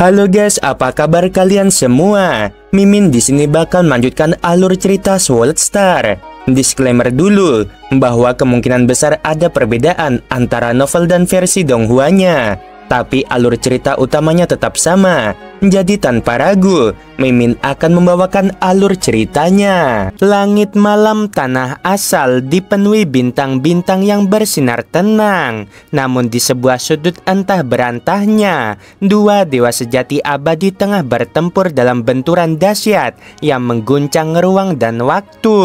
Halo guys, apa kabar kalian semua? Mimin di sini bakal melanjutkan alur cerita Sword Star. Disclaimer dulu bahwa kemungkinan besar ada perbedaan antara novel dan versi Donghuanya, tapi alur cerita utamanya tetap sama. Jadi tanpa ragu, Mimin akan membawakan alur ceritanya. Langit malam tanah asal dipenuhi bintang-bintang yang bersinar tenang. Namun di sebuah sudut entah berantahnya, dua dewa sejati abadi tengah bertempur dalam benturan dahsyat yang mengguncang ruang dan waktu.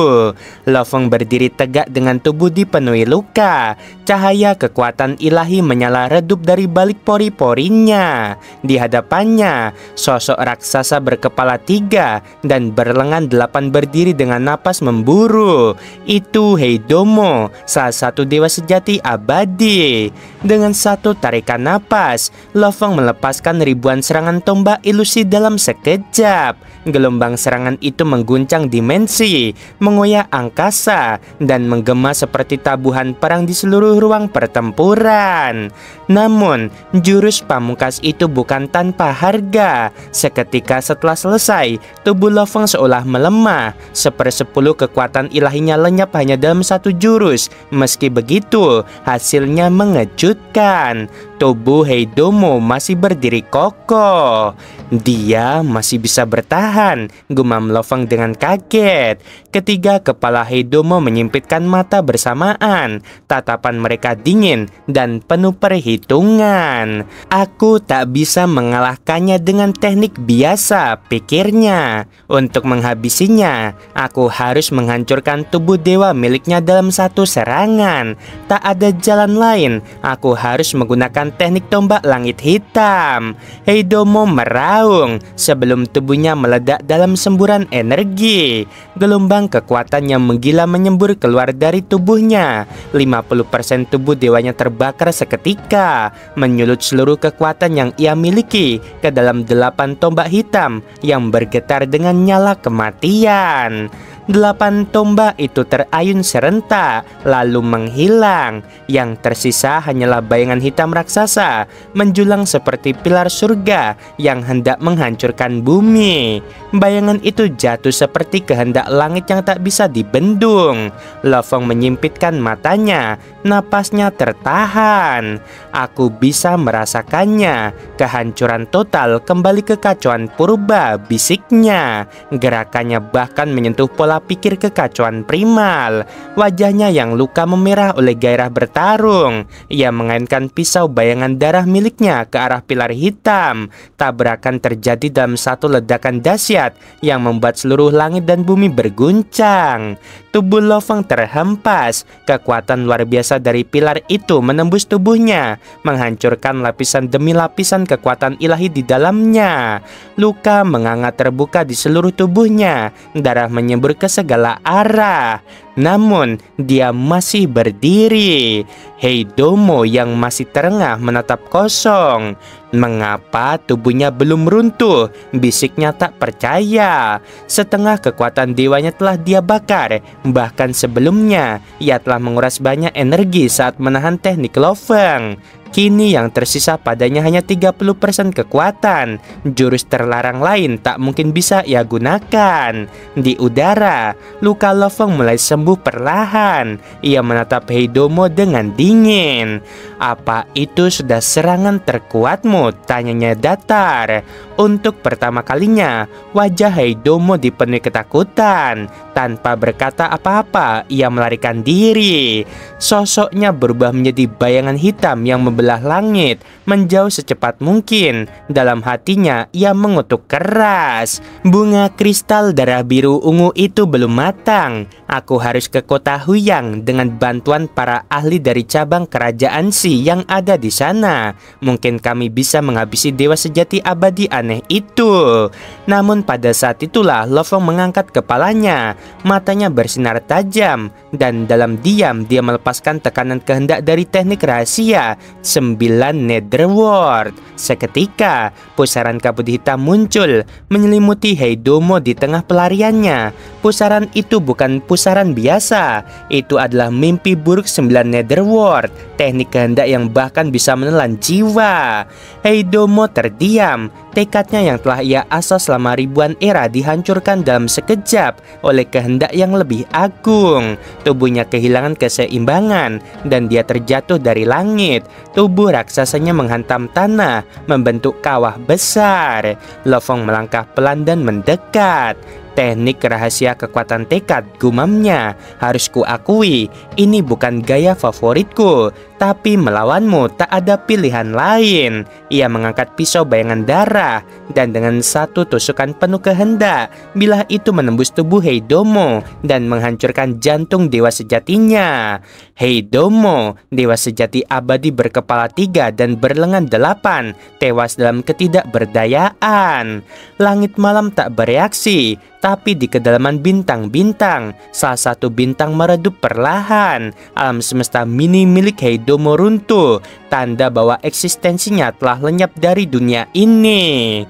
Lo Feng berdiri tegak dengan tubuh dipenuhi luka. Cahaya kekuatan ilahi menyala redup dari balik pori-porinya. Di hadapannya, sosok raksasa berkepala 3 dan berlengan 8 berdiri dengan napas memburu. Itu Heidomo, salah satu dewa sejati abadi. Dengan satu tarikan napas, Lo Feng melepaskan ribuan serangan tombak ilusi dalam sekejap. Gelombang serangan itu mengguncang dimensi, mengoyak angkasa, dan menggema seperti tabuhan perang di seluruh ruang pertempuran. Namun, jurus pamungkas itu bukan tanpa harga. Seketika setelah selesai, tubuh Lo Feng seolah melemah. 1/10 kekuatan ilahinya lenyap hanya dalam satu jurus. Meski begitu, hasilnya mengejutkan. Tubuh Heidomo masih berdiri kokoh. Dia masih bisa bertahan, gumam Lo Feng dengan kaget. Ketiga kepala Heidomo menyipitkan mata bersamaan. Tatapan mereka dingin dan penuh perhitungan. Aku tak bisa mengalahkannya dengan teknik biasa, pikirnya. Untuk menghabisinya, aku harus menghancurkan tubuh dewa miliknya dalam satu serangan. Tak ada jalan lain, aku harus menggunakan teknik tombak langit hitam. Heidomo meraung sebelum tubuhnya meledak dalam semburan energi. Gelombang kekuatan yang menggila menyembur keluar dari tubuhnya. 50% tubuh dewanya terbakar seketika, menyulut seluruh kekuatan yang ia miliki ke dalam 8 tombak hitam yang bergetar dengan nyala kematian. 8 tombak itu terayun serentak, lalu menghilang. Yang tersisa hanyalah bayangan hitam raksasa, menjulang seperti pilar surga yang hendak menghancurkan bumi. Bayangan itu jatuh seperti kehendak langit yang tak bisa dibendung. Lo Feng menyipitkan matanya, napasnya tertahan. Aku bisa merasakannya. Kehancuran total, kembali kekacauan purba, bisiknya. Gerakannya bahkan menyentuh pola pikir kekacauan primal. Wajahnya yang luka memerah oleh gairah bertarung. Ia mengaitkan pisau bayangan darah miliknya ke arah pilar hitam. Tabrakan terjadi dalam satu ledakan dahsyat yang membuat seluruh langit dan bumi berguncang. Tubuh Lo Feng terhempas. Kekuatan luar biasa dari pilar itu menembus tubuhnya, menghancurkan lapisan demi lapisan kekuatan ilahi di dalamnya. Luka menganga terbuka di seluruh tubuhnya. Darah menyembur ke segala arah. Namun dia masih berdiri. Heidomo yang masih terengah menatap kosong. Mengapa tubuhnya belum runtuh? Bisiknya tak percaya. Setengah kekuatan dewanya telah dia bakar. Bahkan sebelumnya ia telah menguras banyak energi saat menahan teknik Lo Feng. Kini yang tersisa padanya hanya 30% kekuatan. Jurus terlarang lain tak mungkin bisa ia gunakan. Di udara, luka Lo Feng mulai sembuh perlahan. Ia menatap Heidomo dengan dingin. Apa itu sudah serangan terkuatmu? Tanyanya datar. Untuk pertama kalinya, wajah Heidomo dipenuhi ketakutan. Tanpa berkata apa-apa, ia melarikan diri. Sosoknya berubah menjadi bayangan hitam yang membelah langit, menjauh secepat mungkin. Dalam hatinya, ia mengutuk keras. Bunga kristal darah biru ungu itu belum matang. Aku harus ke kota Huyang dengan bantuan para ahli dari cabang kerajaan Si yang ada di sana. Mungkin kami bisa menghabisi dewa sejati abadi aneh itu. Namun pada saat itulah Lo Feng mengangkat kepalanya. Matanya bersinar tajam, dan dalam diam dia melepaskan tekanan kehendak dari teknik rahasia 9 Netherworld. Seketika pusaran kabut hitam muncul menyelimuti Heidomo di tengah pelariannya. Pusaran itu bukan pusaran biasa. Itu adalah mimpi buruk 9 Netherworld, teknik kehendak yang bahkan bisa menelan jiwa. Heidomo terdiam. Tekadnya yang telah ia asah selama ribuan era dihancurkan dalam sekejap oleh kehendak yang lebih agung. Tubuhnya kehilangan keseimbangan dan dia terjatuh dari langit. Tubuh raksasanya menghantam tanah, membentuk kawah besar. Lo Fong melangkah pelan dan mendekat. Teknik rahasia kekuatan tekad, gumamnya. Harus kuakui, ini bukan gaya favoritku, tapi melawanmu tak ada pilihan lain. Ia mengangkat pisau bayangan darah, dan dengan satu tusukan penuh kehendak, bilah itu menembus tubuh Heidomo dan menghancurkan jantung dewa sejatinya. Heidomo, dewa sejati abadi berkepala 3 dan berlengan 8, tewas dalam ketidakberdayaan. Langit malam tak bereaksi, tapi di kedalaman bintang-bintang, salah satu bintang meredup perlahan. Alam semesta mini milik Heidomo runtuh, tanda bahwa eksistensinya telah lenyap dari dunia ini.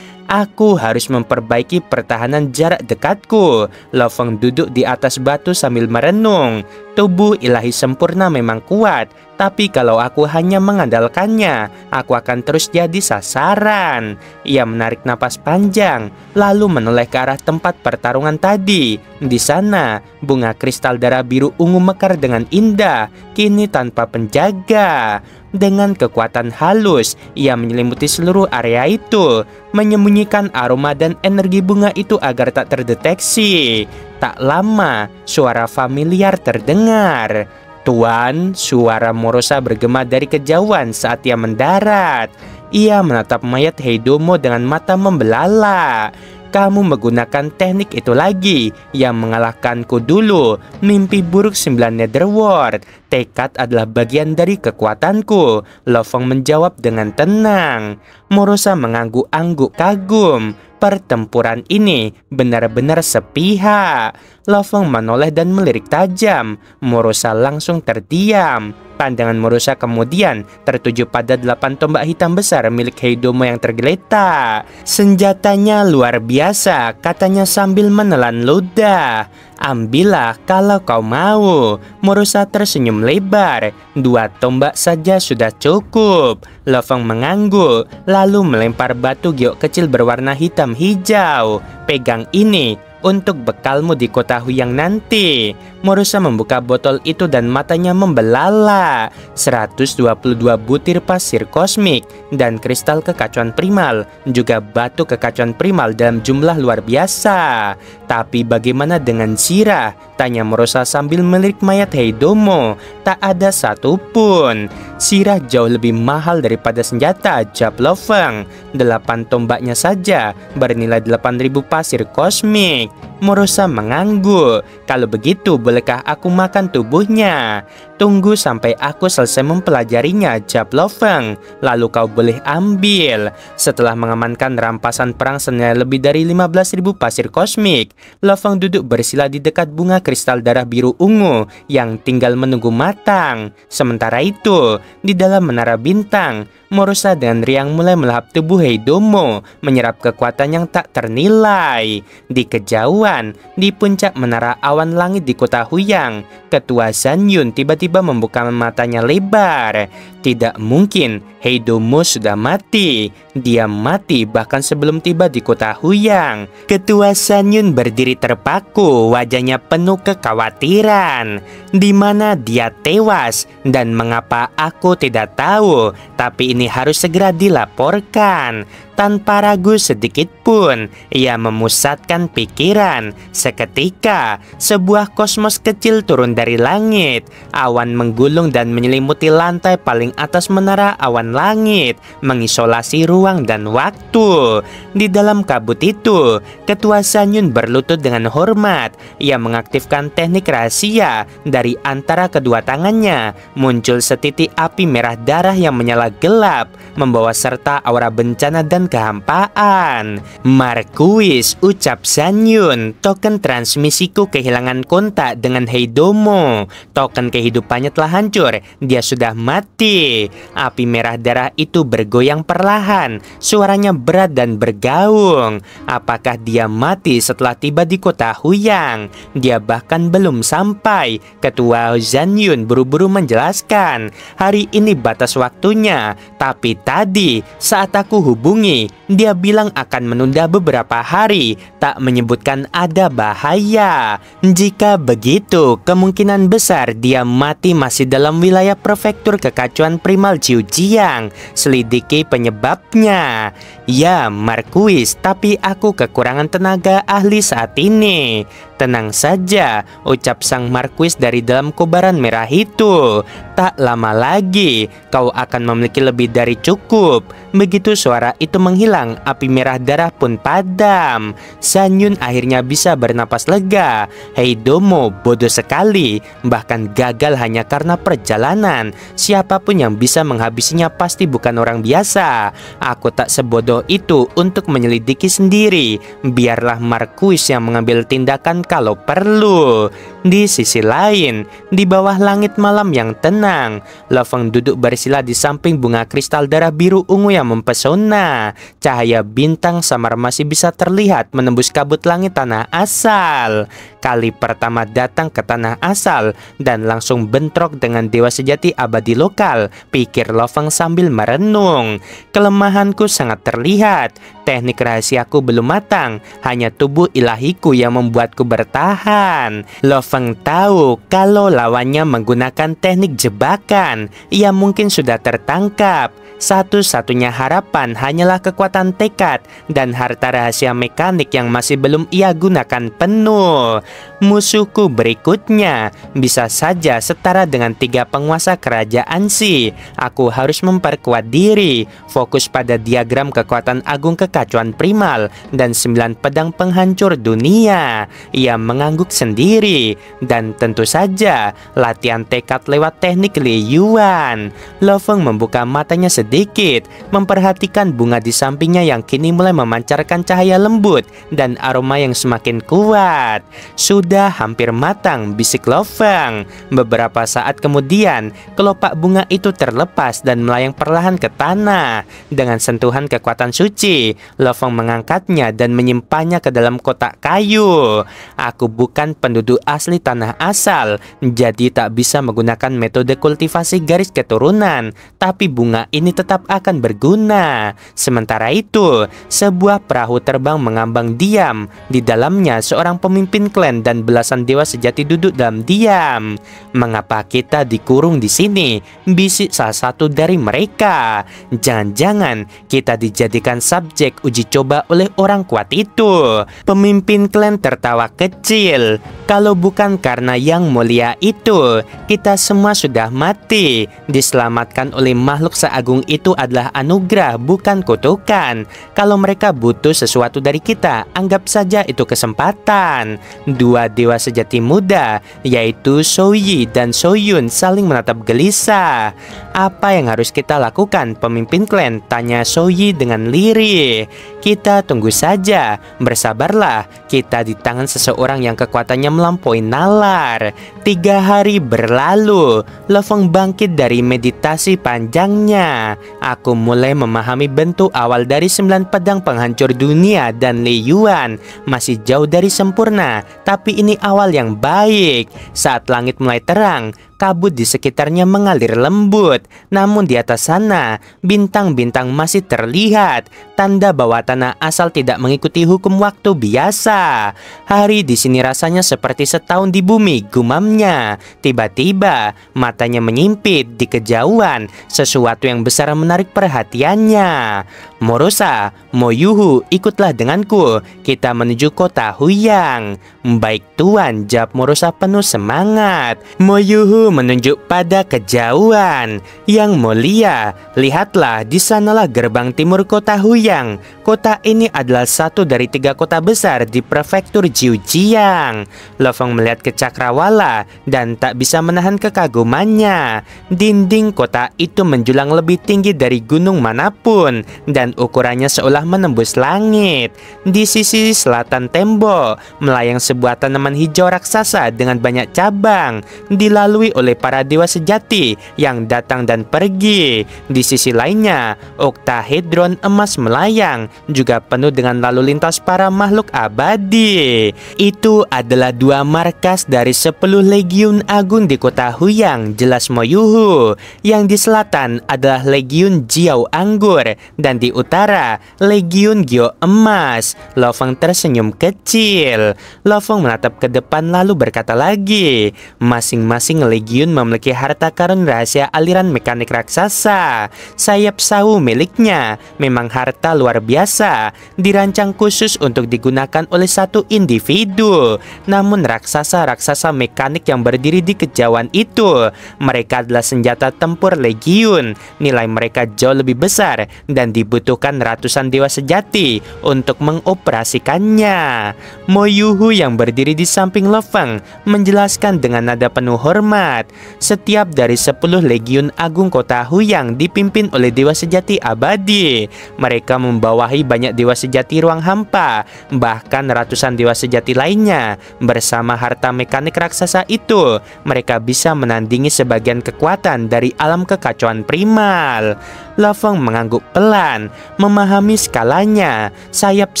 Aku harus memperbaiki pertahanan jarak dekatku. Lo Fong duduk di atas batu sambil merenung. Tubuh ilahi sempurna memang kuat, tapi kalau aku hanya mengandalkannya, aku akan terus jadi sasaran. Ia menarik napas panjang, lalu menoleh ke arah tempat pertarungan tadi. Di sana, bunga kristal darah biru ungu mekar dengan indah, kini tanpa penjaga. Dengan kekuatan halus, ia menyelimuti seluruh area itu, menyembunyikan aroma dan energi bunga itu agar tak terdeteksi. Tak lama, suara familiar terdengar. Tuan, suara Morosa bergema dari kejauhan saat ia mendarat. Ia menatap mayat Heidomo dengan mata membelalak. Kamu menggunakan teknik itu lagi yang mengalahkanku dulu. Mimpi buruk 9 Netherworld. Tekad adalah bagian dari kekuatanku. Lo Fong menjawab dengan tenang. Morosa mengangguk-angguk kagum. Pertempuran ini benar-benar sepihak. Lo Fong menoleh dan melirik tajam. Morosa langsung terdiam. Pandangan Morosa kemudian tertuju pada 8 tombak hitam besar milik Heidomo yang tergeletak. Senjatanya luar biasa, katanya sambil menelan ludah. Ambillah kalau kau mau. Morosa tersenyum lebar. 2 tombak saja sudah cukup. Lo Fong mengangguk, lalu melempar batu giok kecil berwarna hitam hijau. Pegang ini untuk bekalmu di kota Huyang nanti. Morosa membuka botol itu dan matanya membelalak. 122 butir pasir kosmik dan kristal kekacauan primal, juga batu kekacauan primal dalam jumlah luar biasa. Tapi bagaimana dengan sirah? Tanya Morosa sambil melirik mayat Heidomo. Tak ada satupun. Sirah jauh lebih mahal daripada senjata, jawab Lo Fong. 8 tombaknya saja bernilai 8.000 pasir kosmik. Morosa mengangguk. Kalau begitu, bolehkah aku makan tubuhnya? Tunggu sampai aku selesai mempelajarinya, jawab Lo Fong. Lalu kau boleh ambil. Setelah mengamankan rampasan perang senilai lebih dari 15.000 pasir kosmik, Lo Fong duduk bersila di dekat bunga kristal darah biru ungu yang tinggal menunggu matang. Sementara itu, di dalam menara bintang, Morosa dengan riang mulai melahap tubuh Heidomo, menyerap kekuatan yang tak ternilai. Di kejauhan, di puncak menara awan langit di kota Huyang, Ketua Zhan Yun tiba-tiba membuka matanya lebar. Tidak mungkin, Heidomo sudah mati. Dia mati bahkan sebelum tiba di kota Huyang. Ketua Zhan Yun berdiri terpaku, wajahnya penuh kekhawatiran. Di mana dia tewas dan mengapa aku tidak tahu, tapi ini harus segera dilaporkan. Tanpa ragu sedikit pun, ia memusatkan pikiran. Seketika, sebuah kosmos kecil turun dari langit. Awan menggulung dan menyelimuti lantai paling atas menara awan langit, mengisolasi ruang dan waktu. Di dalam kabut itu, Ketua Zhan Yun berlutut dengan hormat. Ia mengaktifkan teknik rahasia. Dari antara kedua tangannya, muncul setitik api merah darah yang menyala gelap, membawa serta aura bencana dan kehampaan. Marquis, ucap Zhan Yun, token transmisiku kehilangan kontak dengan Heidomo. Token kehidupannya telah hancur. Dia sudah mati. Api merah darah itu bergoyang perlahan. Suaranya berat dan bergaung. Apakah dia mati setelah tiba di kota Huyang? Dia bahkan belum sampai. Ketua Zhan Yun buru-buru menjelaskan. Hari ini batas waktunya. Tapi tadi saat aku hubungi, Dia bilang akan menunda beberapa hari, tak menyebutkan ada bahaya. Jika begitu, kemungkinan besar dia mati masih dalam wilayah prefektur kekacauan primal Jiujiang. Selidiki penyebabnya. Ya, Marquis, tapi aku kekurangan tenaga ahli saat ini. Tenang saja, ucap sang Marquis dari dalam kobaran merah itu. Tak lama lagi, kau akan memiliki lebih dari cukup. Begitu suara itu menghilang, api merah darah pun padam. Sanyun akhirnya bisa bernapas lega. Hei Domo, bodoh sekali. Bahkan gagal hanya karena perjalanan. Siapapun yang bisa menghabisinya pasti bukan orang biasa. Aku tak sebodoh itu untuk menyelidiki sendiri. Biarlah Marquis yang mengambil tindakan kalau perlu. Di sisi lain, di bawah langit malam yang tenang, Lo Feng duduk bersila di samping bunga kristal darah biru ungu yang mempesona. Cahaya bintang samar masih bisa terlihat menembus kabut langit tanah asal. Kali pertama datang ke tanah asal dan langsung bentrok dengan dewa sejati abadi lokal, pikir Lo Feng sambil merenung. Kelemahanku sangat terlihat. Teknik rahasiaku belum matang, hanya tubuh ilahiku yang membuatku bertahan. Lo Feng tahu kalau lawannya menggunakan teknik jebakan, ia mungkin sudah tertangkap. Satu-satunya harapan hanyalah kekuatan tekad dan harta rahasia mekanik yang masih belum ia gunakan penuh. Musuhku berikutnya bisa saja setara dengan 3 penguasa kerajaan Si. Aku harus memperkuat diri, fokus pada diagram kekuatan agung kekacauan primal dan 9 pedang penghancur dunia. Ia mengangguk sendiri dan tentu saja latihan tekad lewat teknik Li Yuan. Lo Feng membuka matanya sedikit, memperhatikan bunga di sampingnya yang kini mulai memancarkan cahaya lembut dan aroma yang semakin kuat. Sudah hampir matang, bisik Lo Feng. Beberapa saat kemudian, kelopak bunga itu terlepas dan melayang perlahan ke tanah. Dengan sentuhan kekuatan suci, Lo Feng mengangkatnya dan menyimpannya ke dalam kotak kayu. Aku bukan penduduk asli tanah asal, jadi tak bisa menggunakan metode kultivasi garis keturunan, tapi bunga ini tetap akan berguna. Sementara itu, sebuah perahu terbang mengambang diam. Di dalamnya seorang pemimpin klan dan belasan dewa sejati duduk dalam diam. Mengapa kita dikurung di sini? Bisik salah satu dari mereka. Jangan-jangan kita dijadikan subjek uji coba oleh orang kuat itu. Pemimpin klan tertawa kecil. Kalau bukan karena yang mulia itu, kita semua sudah mati. Diselamatkan oleh makhluk seagung itu adalah anugerah, bukan kutukan. Kalau mereka butuh sesuatu dari kita, anggap saja itu kesempatan. 2 dewa sejati muda, yaitu Souyi dan Soyun, saling menatap gelisah. Apa yang harus kita lakukan, pemimpin klan? Tanya Souyi dengan lirih. Kita tunggu saja, bersabarlah. Kita di tangan seseorang yang kekuatannya melampaui nalar. 3 hari berlalu, Lo Feng bangkit dari meditasi panjangnya. Aku mulai memahami bentuk awal dari 9 pedang penghancur dunia dan Li Yuan. Masih jauh dari sempurna, tapi ini awal yang baik. Saat langit mulai terang, kabut di sekitarnya mengalir lembut. Namun di atas sana, bintang-bintang masih terlihat, tanda bahwa tanah asal tidak mengikuti hukum waktu biasa. Hari di sini rasanya seperti setahun di bumi, gumamnya. Tiba-tiba, matanya menyimpit di kejauhan. Sesuatu yang besar menarik perhatiannya. Morosa, Moyuhu, ikutlah denganku. Kita menuju kota Huyang. Baik tuan, jawab Morosa penuh semangat. Moyuhu menunjuk pada kejauhan. Yang mulia, lihatlah, di sanalah gerbang timur kota Huyang. Kota ini adalah satu dari 3 kota besar di prefektur Jiujiang. Lo Feng melihat ke cakrawala dan tak bisa menahan kekagumannya. Dinding kota itu menjulang lebih tinggi dari gunung manapun dan ukurannya seolah menembus langit. Di sisi selatan tembok melayang sebuah tanaman hijau raksasa dengan banyak cabang, dilalui oleh para dewa sejati yang datang dan pergi. Di sisi lainnya, oktahedron emas melayang juga penuh dengan lalu lintas para makhluk abadi. Itu adalah 2 markas dari 10 legiun agung di kota Huyang, jelas Moyuhu. Yang di selatan adalah legiun Jiao Anggur dan di utara legiun Gyo Emas. Lo Feng tersenyum kecil. Lo Feng menatap ke depan lalu berkata lagi, masing-masing legiun memiliki harta karun rahasia aliran mekanik raksasa. Sayap sawu miliknya memang harta luar biasa, dirancang khusus untuk digunakan oleh satu individu. Namun raksasa-raksasa mekanik yang berdiri di kejauhan itu, mereka adalah senjata tempur legiun. Nilai mereka jauh lebih besar dan dibutuhkan ratusan dewa sejati untuk mengoperasikannya. Moyuhu yang berdiri di samping Lo Feng menjelaskan dengan nada penuh hormat, setiap dari 10 legiun agung kota Huyang dipimpin oleh dewa sejati abadi. Mereka membawahi banyak dewa sejati ruang hampa, bahkan ratusan dewa sejati lainnya. Bersama harta mekanik raksasa itu, mereka bisa menandingi sebagian kekuatan dari alam kekacauan primal. Lo Feng mengangguk pelan, memahami skalanya. Sayap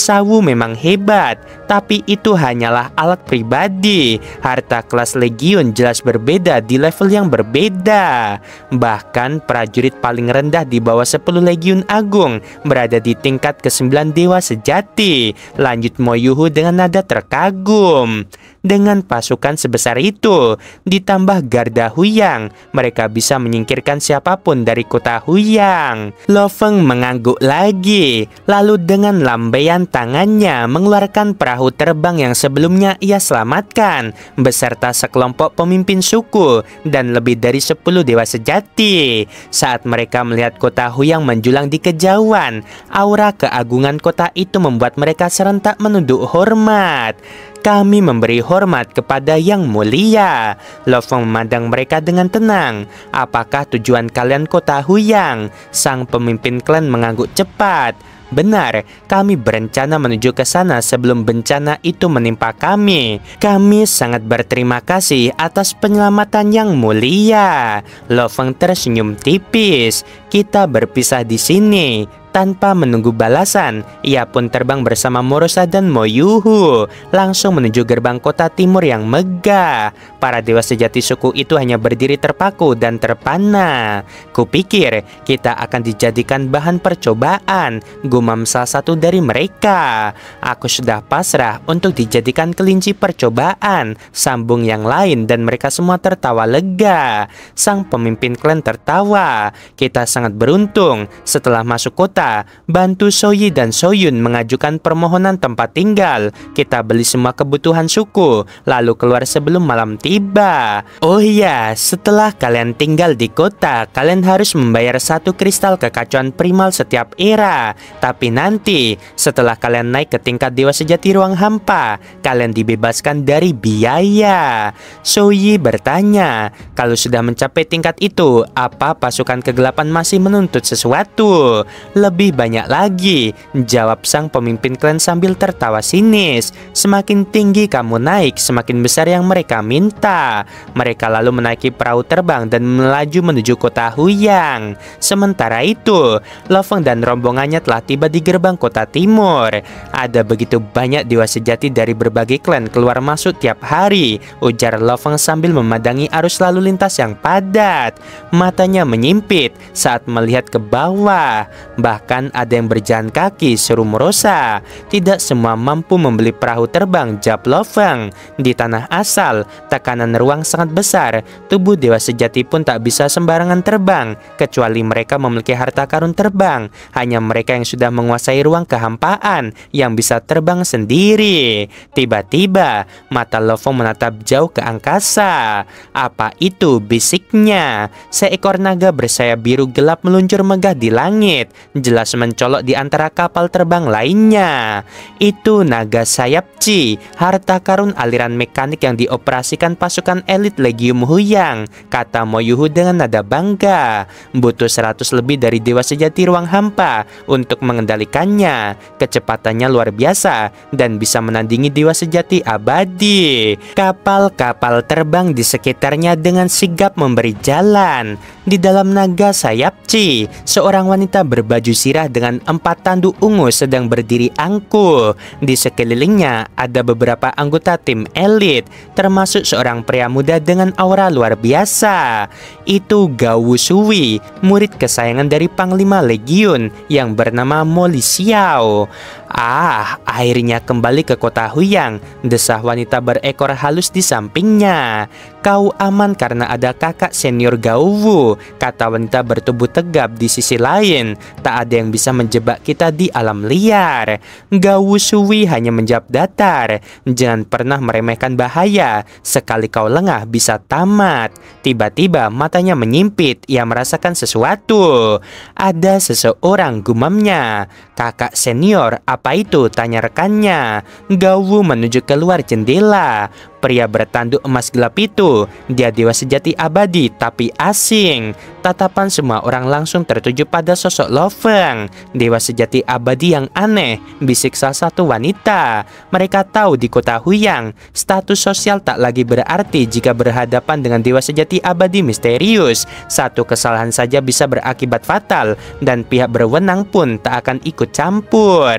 sawu memang hebat, tapi itu hanyalah alat pribadi. Harta kelas legiun jelas berbeda di level yang berbeda. Bahkan prajurit paling rendah di bawah 10 legiun agung berada di tingkat ke-9 dewa sejati. Lanjut Moyuhu dengan nada terkagum. Dengan pasukan sebesar itu, ditambah Garda Huyang, mereka bisa menyingkirkan siapapun dari kota Huyang. Lo Feng mengangguk lagi, lalu dengan lambaian tangannya mengeluarkan perahu terbang yang sebelumnya ia selamatkan, beserta sekelompok pemimpin suku dan lebih dari 10 dewa sejati. Saat mereka melihat kota Huyang menjulang di kejauhan, aura keagungan kota itu membuat mereka serentak menunduk hormat. Kami memberi hormat kepada Yang Mulia. Lo Feng memandang mereka dengan tenang. Apakah tujuan kalian kota Huyang? Sang pemimpin klan mengangguk cepat. Benar, kami berencana menuju ke sana sebelum bencana itu menimpa kami. Kami sangat berterima kasih atas penyelamatan Yang Mulia. Lo Feng tersenyum tipis. Kita berpisah di sini. Tanpa menunggu balasan, ia pun terbang bersama Morosa dan Moyuhu, langsung menuju gerbang kota timur yang megah. Para dewa sejati suku itu hanya berdiri terpaku dan terpana. Kupikir kita akan dijadikan bahan percobaan, gumam salah satu dari mereka. Aku sudah pasrah untuk dijadikan kelinci percobaan, sambung yang lain, dan mereka semua tertawa lega. Sang pemimpin klan tertawa. Kita sangat beruntung. Setelah masuk kota, bantu Soyi dan Soyun mengajukan permohonan tempat tinggal. Kita beli semua kebutuhan suku, lalu keluar sebelum malam tiba. Oh iya, setelah kalian tinggal di kota, kalian harus membayar 1 kristal kekacauan primal setiap era. Tapi nanti, setelah kalian naik ke tingkat dewa sejati ruang hampa, kalian dibebaskan dari biaya. Soyi bertanya, kalau sudah mencapai tingkat itu, apa pasukan kegelapan masih menuntut sesuatu? Lebih banyak lagi, jawab sang pemimpin klan sambil tertawa sinis. Semakin tinggi kamu naik, semakin besar yang mereka minta. Mereka lalu menaiki perahu terbang dan melaju menuju kota Huyang. Sementara itu, Lo Feng dan rombongannya telah tiba di gerbang kota timur. Ada begitu banyak dewa sejati dari berbagai klan keluar masuk tiap hari, ujar Lo Feng sambil memandangi arus lalu lintas yang padat. Matanya menyimpit saat melihat ke bawah. Bahkan ada yang berjalan kaki, seru Morosa. Tidak semua mampu membeli perahu terbang, jawab Lo Feng. Di tanah asal, tekanan ruang sangat besar. Tubuh dewa sejati pun tak bisa sembarangan terbang, kecuali mereka memiliki harta karun terbang. Hanya mereka yang sudah menguasai ruang kehampaan yang bisa terbang sendiri. Tiba-tiba, mata Lo Feng menatap jauh ke angkasa. Apa itu? Bisiknya. Seekor naga bersayap biru gelap meluncur megah di langit. jelas mencolok di antara kapal terbang lainnya. Itu naga sayap Chi, harta karun aliran mekanik yang dioperasikan pasukan elit Legium Huyang, kata Mo Yuhu dengan nada bangga. Butuh 100 lebih dari dewa sejati ruang hampa untuk mengendalikannya. Kecepatannya luar biasa dan bisa menandingi dewa sejati abadi. Kapal-kapal terbang di sekitarnya dengan sigap memberi jalan. Di dalam naga sayap Chi, seorang wanita berbaju sirah dengan 4 tanduk ungu sedang berdiri angkuh. Di sekelilingnya ada beberapa anggota tim elit, termasuk seorang pria muda dengan aura luar biasa. Itu Gao Wushui, murid kesayangan dari Panglima Legiun yang bernama Mo Lisiao. Akhirnya kembali ke kota Huyang, desah wanita berekor halus di sampingnya. Kau aman karena ada kakak senior Gao Wu, kata wanita bertubuh tegap di sisi lain. Tak ada yang bisa menjebak kita di alam liar. Gao Wushui hanya menjawab datar. Jangan pernah meremehkan bahaya. Sekali kau lengah bisa tamat. Tiba-tiba matanya menyimpit. Ia merasakan sesuatu. Ada seseorang, gumamnya. Kakak senior, apa itu? Tanya rekannya. Gao Wu menuju keluar jendela. Pria bertanduk emas gelap itu, dia dewa sejati abadi tapi asing. Tatapan semua orang langsung tertuju pada sosok Lo Feng, dewa sejati abadi yang aneh, bisik salah satu wanita. Mereka tahu di kota Huyang, status sosial tak lagi berarti jika berhadapan dengan dewa sejati abadi misterius. Satu kesalahan saja bisa berakibat fatal, dan pihak berwenang pun tak akan ikut campur.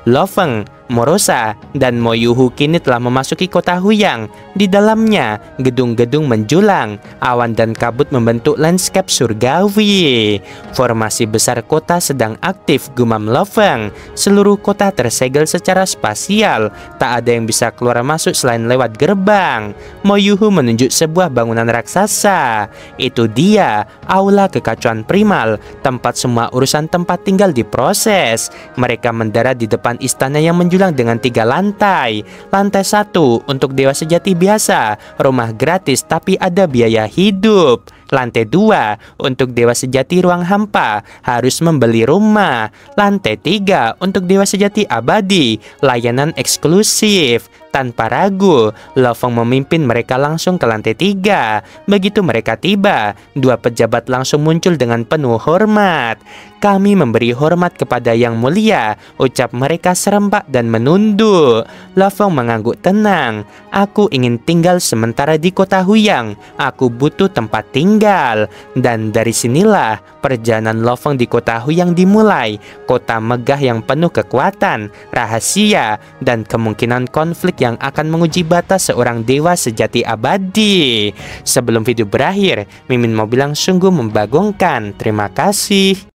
Lo Feng, Morosa, dan Mo Yuhu kini telah memasuki kota Huyang. Di dalamnya, gedung-gedung menjulang, awan dan kabut membentuk landscape surgawi. Formasi besar kota sedang aktif, gumam Lo Feng. Seluruh kota tersegel secara spasial, tak ada yang bisa keluar masuk selain lewat gerbang. Mo Yuhu menunjuk sebuah bangunan raksasa. Itu dia, aula kekacauan primal, tempat semua urusan tempat tinggal diproses. Mereka mendarat di depan istana yang menjulang dengan 3 lantai. Lantai 1 untuk dewa sejati biasa, rumah gratis tapi ada biaya hidup. Lantai 2 untuk dewa sejati ruang hampa, harus membeli rumah. Lantai 3 untuk dewa sejati abadi, layanan eksklusif. Tanpa ragu, Lo Feng memimpin mereka langsung ke lantai 3. Begitu mereka tiba, 2 pejabat langsung muncul dengan penuh hormat. Kami memberi hormat kepada yang mulia, ucap mereka serempak dan menunduk. Lo Feng mengangguk tenang. Aku ingin tinggal sementara di kota Huyang. Aku butuh tempat tinggal. Dan dari sinilah perjalanan Lo Feng di kota Huyang dimulai. Kota megah yang penuh kekuatan, rahasia, dan kemungkinan konflik yang akan menguji batas seorang dewa sejati abadi. Sebelum video berakhir, Mimin mau bilang sungguh membagongkan. Terima kasih.